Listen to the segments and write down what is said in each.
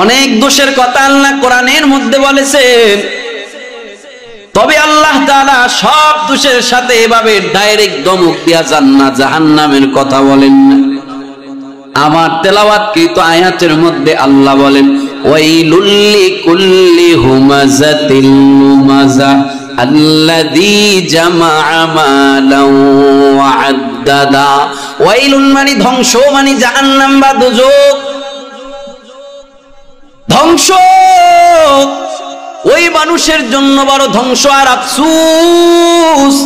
অনেক দোষের কথা আল্লাহ কোরআনের মধ্যে বলেছেন, তবে আল্লাহ তাআলা সব দোষের সাথে এভাবে ডাইরেক্ট ধমক দিয়া জান্নাত জাহান্নামের কথা বলেন না। আমার তেলাওয়াতকৃত আয়াতের মধ্যে আল্লাহ বলেন, ওয়াইলুল লিকুল্লি হুমাযাতিল লুমাযা আল্লাযী জামাআ মালান ওয়া আদ্দাদা। ওয়াইলুন মানে ধ্বংস, মানে জাহান্নাম বা দোজখ। ধ্বংস ওই মানুষের জন্য বড় ধ্বংস আর আফসোস।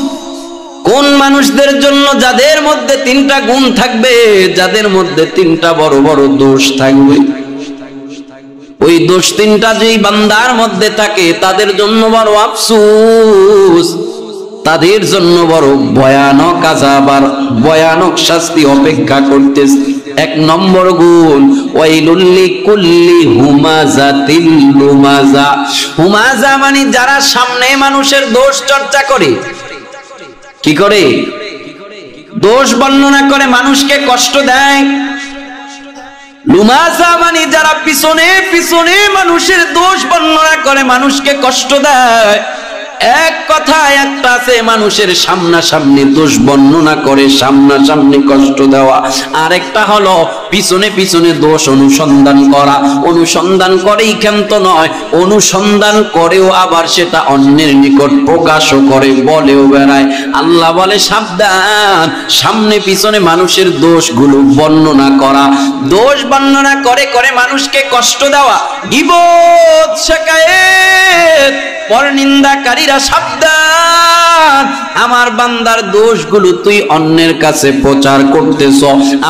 কোন মানুষদের জন্য? যাদের মধ্যে তিনটা গুণ থাকবে, যাদের মধ্যে তিনটা বড় বড় দোষ থাকবে। ওই দোষ তিনটা যেই বান্দার মধ্যে থাকে তাদের জন্য বড় আফসোস, তাদের জন্য বড় ভয়ানক আযাব আর ভয়ানক শাস্তি অপেক্ষা করতেছে। এক নম্বর গুণ, ওয়াইলুল লিকুল্লি হুমাযাতিল লুমাযা। হুমাযা মানে যারা সামনে মানুষের দোষ চর্চা করে। কি করে? দোষ বর্ণনা করে, মানুষকে কষ্ট দেয়। লুমাযা মানে যারা পিছনে পিছনে মানুষের দোষ বর্ণনা করে, মানুষকে কষ্ট দেয়। এক কথায় একটা আছে মানুষের সামনাসামনি দোষ বর্ণনা করে, সামনাসামনি কষ্ট দেওয়া। আরেকটা হলো পিছনে পিছনে দোষ অনুসন্ধান করা। অনুসন্ধান করেই ক্ষান্ত নয়, অনুসন্ধান করেও আবার সেটা অন্যের নিকট প্রকাশও করে, বলেও বেড়ায়। আল্লাহ বলে সাবধান, সামনে পিছনে মানুষের দোষগুলো বর্ণনা করা। দোষ বর্ণনা করে করে মানুষকে কষ্ট দেওয়া, গীবত, শিকায়েত, পরনিন্দাকারীরা সাবধান। আমার বান্দার দোষগুলো তুই অন্যের কাছে প্রচার করতেছ,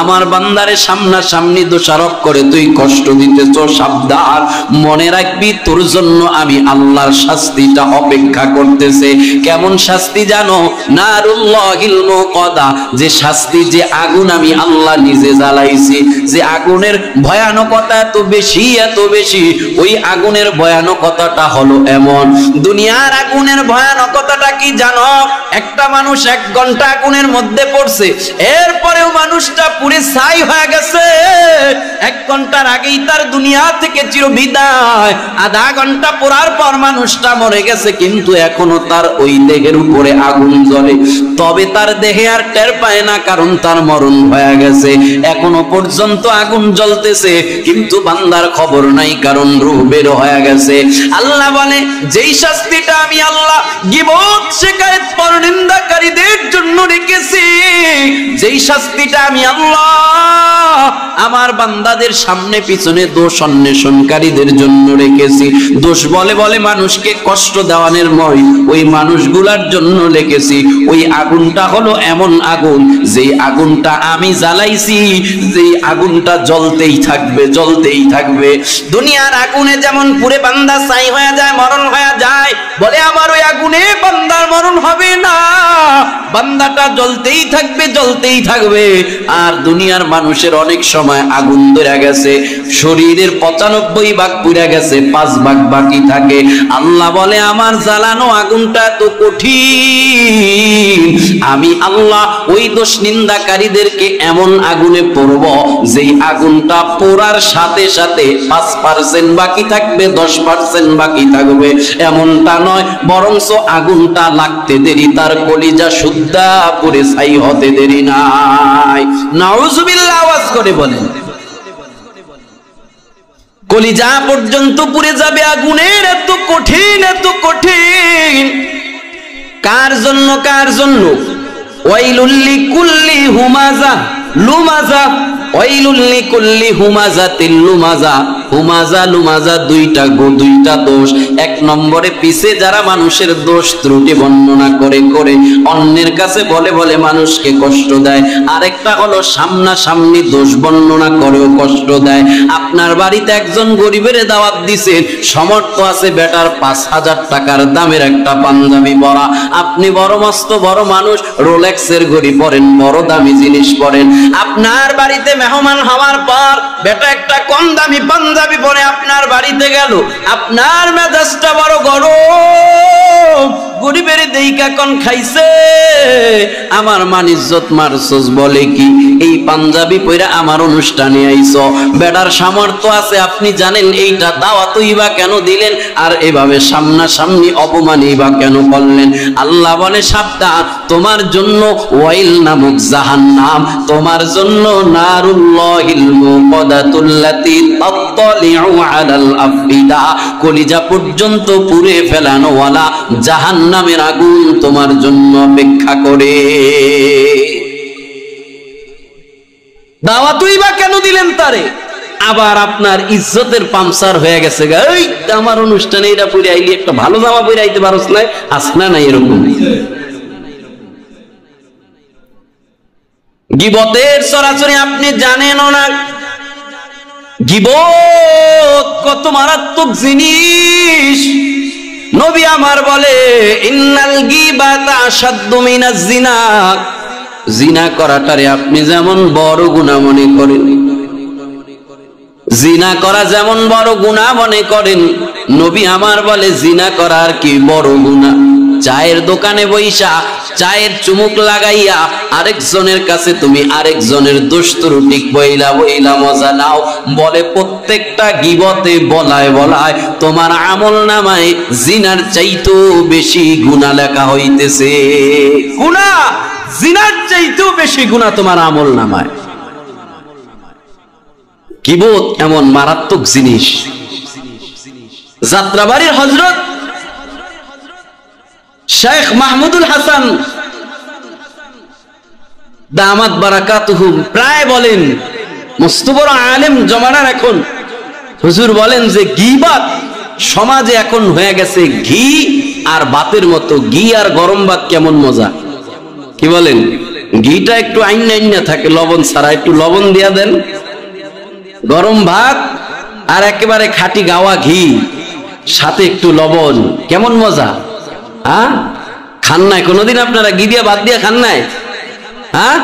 আমার বান্দারে সামনাসামনি দোষারোপ করে তুই কষ্ট দিতেছ, সাবধান। মনে রাখবি তোর জন্য আমি আল্লাহর শাস্তিটা অপেক্ষা করতেছে। কেমন শাস্তি জানো? নারুল্লাহিল মুকাদা, যে শাস্তি, যে আগুন আমি আল্লাহ নিজে জ্বালাইছি, যে আগুনের ভয়ানকতা এত বেশি এত বেশি। ওই আগুনের ভয়ানকতাটা হলো এমন। দুনিয়ার আগুনের ভয়ানকতাটা কি জানো? একটা মানুষ 1 ঘন্টা আগুনের মধ্যে পড়ছে, এরপরেও মানুষটা পুরে ছাই হয়ে গেছে। 1 ঘন্টার আগেই তার দুনিয়া থেকে চিরবিদায়। আধা ঘন্টা পড়ার পর মানুষটা মরে গেছে, কিন্তু এখনো তার ওই দেহের উপরে আগুন জ্বলে। তবে তার দেহে আর টের পায় না, কারণ তার মরণ হয়ে গেছে। এখনো পর্যন্ত আগুন জ্বলতেছে, কিন্তু বান্দার খবর নাই, কারণ রূহ বের হয়ে গেছে। আল্লাহ বলে, যেই শাস্তিটা আমি আল্লাহ গীবত, শিকায়েত, পরনিন্দাকারীদের জন্য রেখেছি, যেই শাস্তিটা আমি আল্লাহ আমার বান্দাদের সামনে পিছনে দোষ অন্বেষণকারীদের জন্য রেখেছি, দোষ বলে বলে মানুষকে কষ্ট দেওয়ানোর মই, ওই মানুষগুলার জন্য রেখেছি। ওই আগুনটা হলো এমন আগুন, যেই আগুনটা আমি জ্বালাইছি, যেই আগুনটা জ্বলতেই থাকবে, জ্বলতেই থাকবে। দুনিয়ার আগুনে যেমন পুরে বান্দা ছাই হয়ে যায়, মরণ হয়ে যায়, বলে আমার ওই আগুনে বান্দার মরণ হবে না, বান্দাটা জ্বলতেই থাকবে, জ্বলতেই থাকবে। আর দুনিয়ার মানুষের অনেক সময় আগুন ধরে গেছে, শরীরের 95 ভাগ পুড়ে গেছে, 5 ভাগ বাকি থাকে। আল্লাহ বলে, আমার জ্বালানো আগুনটা এত কঠিন, আমি আল্লাহ ওই দোষ নিন্দাকারীদেরকে এমন আগুনে পড়ব, যেই আগুনটা পোড়ার সাথে সাথে 5% বাকি থাকবে, 10% বাকি থাকবে। এমনটা নয়, বরঞ্চ আগুনটা লাগতে দেরি, তার কলিজা শুদ্ধা পুরে ছাই হতে দেরি নাই। নাউজুবিল্লাহ আওয়াজ করে বলেন। কলিজা পর্যন্ত পুড়ে যাবে আগুনের, এত কঠিন, এত কঠিন। কার জন্য? কার জন্য? ওয়াইলুল লিকুল্লি হুমাযা লুমাযা। ওয়াইলুল লিকুল্লি হুমাযাতিল লুমাযা। হুমাযা লুমাযা দুইটা দোষ। 1 নম্বরে পিছে যারা মানুষের দোষ ত্রুটি বর্ণনা করে করে অন্যের কাছে বলে বলে মানুষকে কষ্ট দেয়। আরেকটা হলো সামনাসামনি দোষ বর্ণনা করেও কষ্ট দেয়। আপনার বাড়িতে একজন গরিবের দাওয়াত দিছেন, সমর্থ আছে, বেটার 5000 টাকার দামের একটা পাঞ্জাবি পরা, আপনি বড় মস্ত বড় মানুষ, রোলেক্সের ঘড়ি পরেন, বড় দামি জিনিস পরেন। আপনার বাড়িতে মেহমান হওয়ার পর বেটা একটা কম দামি পাঞ্জাবি পরে আপনার বাড়িতে গেল, আপনার মেজাজটা বড় গরম, গরিবের দেইকা কোন খাইছে আমার মান ইজ্জত মারছস বলে কি এই পাঞ্জাবি পয়রা আমার অনুষ্ঠানে আইছো বেড়ার সামর্থ্য আছে আপনি জানেন এইটা দাওয়াতই বা কেন দিলেন আর এভাবে সামনাসামনি অপমানই বা কেন করলেন আল্লাহ বলে সাবধান তোমার জন্য ওয়াইল নামক জাহান্নাম তোমার জন্য নারুল্লাহিল মুকাদাতুল্লাতী তাত্তালিউ আলাল আফইদা কলিজা পর্যন্ত পুড়ে ফেলানো ওয়ালা জাহান্নামের আগুন তোমার জন্য অপেক্ষা করে দাওয়াতই বা কেন দিলেন তারে আবার আপনার ইজ্জতের পামসার হয়ে গেছে এই আমার অনুষ্ঠানে এটা পরে আইলি একটা ভালো জামা পরে আইতে পারছ না আসনা নাই এরকম গীবতের সরাসরি আপনি জানেনও না গীবত কত মারাত্মক জিনিস নবী আমার বলে ইন্নাল গীবাতা আশাদ্দু মিনাজ জিনা জিনা করাটারে আপনি যেমন বড় গুনাহ মনে করেন জিনা করা যেমন বড় গুনাহ মনে করেন নবী আমার বলে জিনা করার কি বড় গুনাহ চায়ের দোকানে বইসা চায়ের চুমুক লাগাইয়া আরেকজনের কাছে তুমি আরেকজনের দোষ ত্রুটি বইলা বইলা মজা নাও বলে প্রত্যেকটা গীবতে বলায় বলায় তোমার আমলনামায় জিনার চাইতেও বেশি গুনাহ লেখা হইতেছে গুনাহ জিনার চাইতেও বেশি গুনাহ তোমার আমলনামায় গীবত এমন মারাত্মক জিনিস যাত্রাবাড়ির হযরত শেখ মাহমুদুল হাসান দামাত বারাকাতুহু প্রায় বলেন মস্ত বড় আলেম জমানার এখন হুজুর বলেন যে গীবত সমাজে এখন হয়ে গেছে ঘি আর ভাতের মতো ঘি আর গরম ভাত কেমন মজা কি বলেন ঘিটা একটু আইনা থাকে লবণ ছাড়া একটু লবণ দিয়া দেন গরম ভাত আর একেবারে খাঁটি গাওয়া ঘি সাথে একটু লবণ কেমন মজা হ্যাঁ খান নাই কোনদিন আপনারা ঘি দিয়া ভাত দিয়া খান নাই হ্যাঁ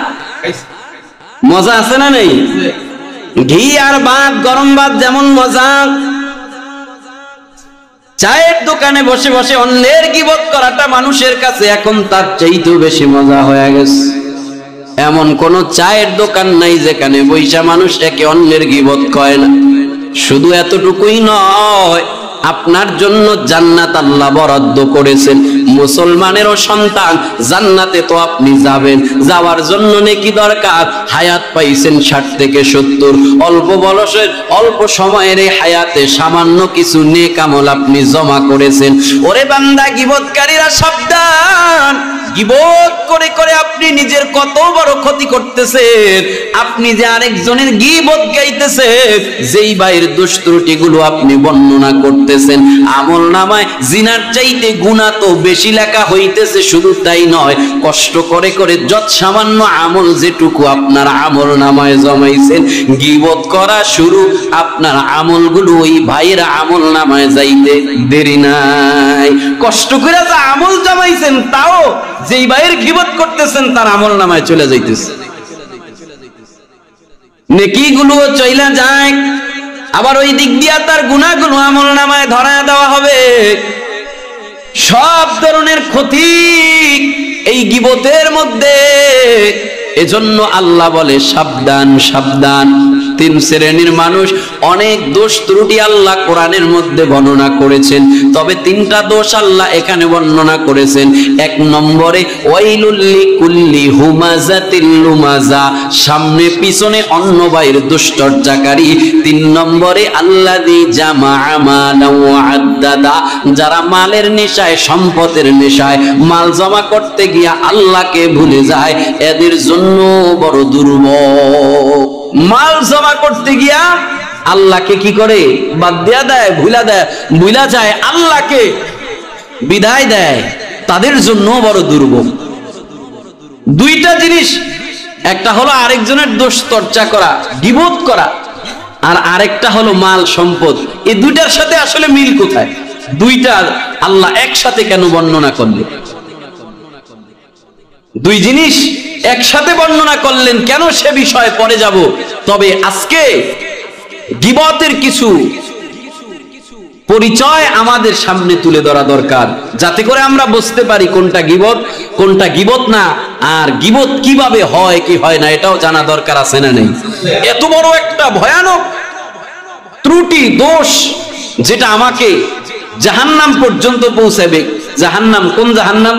মজা আছে না নেই ঘি আর ভাত গরম ভাত যেমন মজা চায়ের দোকানে বসে বসে অন্যের গীবত করাটা মানুষের কাছে এখন তার চাইতেও বেশি মজা হয়ে গেছে এমন কোন চায়ের দোকান নাই যেখানে বৈশা মানুষ একে অন্যের গীবত করে না শুধু এতটুকুই নয় আপনার জন্য জান্নাত আল্লাহ বরাদ্দ করেছেন মুসলমানেরও সন্তান জান্নাতে তো আপনি যাবেন যাওয়ার জন্য নেকি দরকার হায়াত পাইছেন 60 থেকে 70 অল্প বয়সের অল্প সময়ের এই হায়াতে সামান্য কিছু নেক আমল আপনি জমা করেছেন ওরে বান্দা গীবতকারীরা সাবধান গীবত করে করে আপনি নিজের কত বড় ক্ষতি করতেছেন আপনি যে আরেকজনের গীবত গাইতেছেন যেই ভাইয়ের দোষ ত্রুটিগুলো আপনি বর্ণনা করতেছেন আমলনামায় জিনার চাইতে গুনাহ তো বেশি লেখা হইতেছে শুধু তাই নয় কষ্ট করে করে যত সামান্য আমল যেটুকু আপনার আমলনামায় জমাইছেন গীবত করা শুরু আপনার আমলগুলো ওই ভাইয়ের আমলনামায় যাইতে দেরি নাই কষ্ট করে যা আমল জমাইছেন তাও যেই ভাইয়ের গীবত করতেছেন তার আমলনামায় চলে যাইতেছে নেকিগুলো চইলা যায় আবার ওই দিক দিয়া তার গুনাহগুলো আমলনামায় ধরায় দেওয়া হবে সব ধরনের ক্ষতি এই গীবতের মধ্যে এজন্য আল্লাহ বলে সাবধান সাবধান তিন শ্রেণীর মানুষ অনেক দোষ ত্রুটি আল্লাহ কোরআনের মধ্যে বর্ণনা করেছেন তবে তিনটা দোষ আল্লাহ এখানে বর্ণনা করেছেন এক নম্বরে ওয়াইলুল লিকুল্লি হুমাজাতিল লুমাজা সামনে পিছনে অন্য ভাইয়ের দুশ্চর্চাকারী তিন নম্বরে আল্লাযী জামাআ মালান ওয়া আদ্দাদা যারা মালের নেশায় সম্পদের নেশায় মাল জমা করতে গিয়া আল্লাহকে ভুলে যায় এদের জন্য বড় দুর্ভোগ মাল জমা করতে গিয়া আল্লাহকে কি করে বাদ দিয়া দেয় ভুলা যায় আল্লাহকে বিদায় দেয় তাদের জন্য বড় দুর্ভোগ দুইটা জিনিস একটা হলো আরেকজনের দোষ চর্চা করা গীবত করা আর আরেকটা হলো মাল সম্পদ এই দুইটার সাথে আসলে মিল কোথায় দুইটা আল্লাহ একসাথে কেন বর্ণনা করলেন দুই জিনিস একসাথে বর্ণনা করলেন কেন সে বিষয়ে পরে যাব তবে আজকে গীবতের কিছু পরিচয় আমাদের সামনে তুলে ধরা দরকার, যাতে করে আমরা বুঝতে পারি কোনটা গীবত কোনটা গীবত না, আর গীবত কিভাবে হয় কি হয় না এটাও জানা দরকার আছে না নেই? এত বড় একটা ভয়ানক ত্রুটি দোষ যেটা আমাকে জাহান্নাম পর্যন্ত পৌঁছাবে। জাহান্নাম, কোন জাহান্নাম?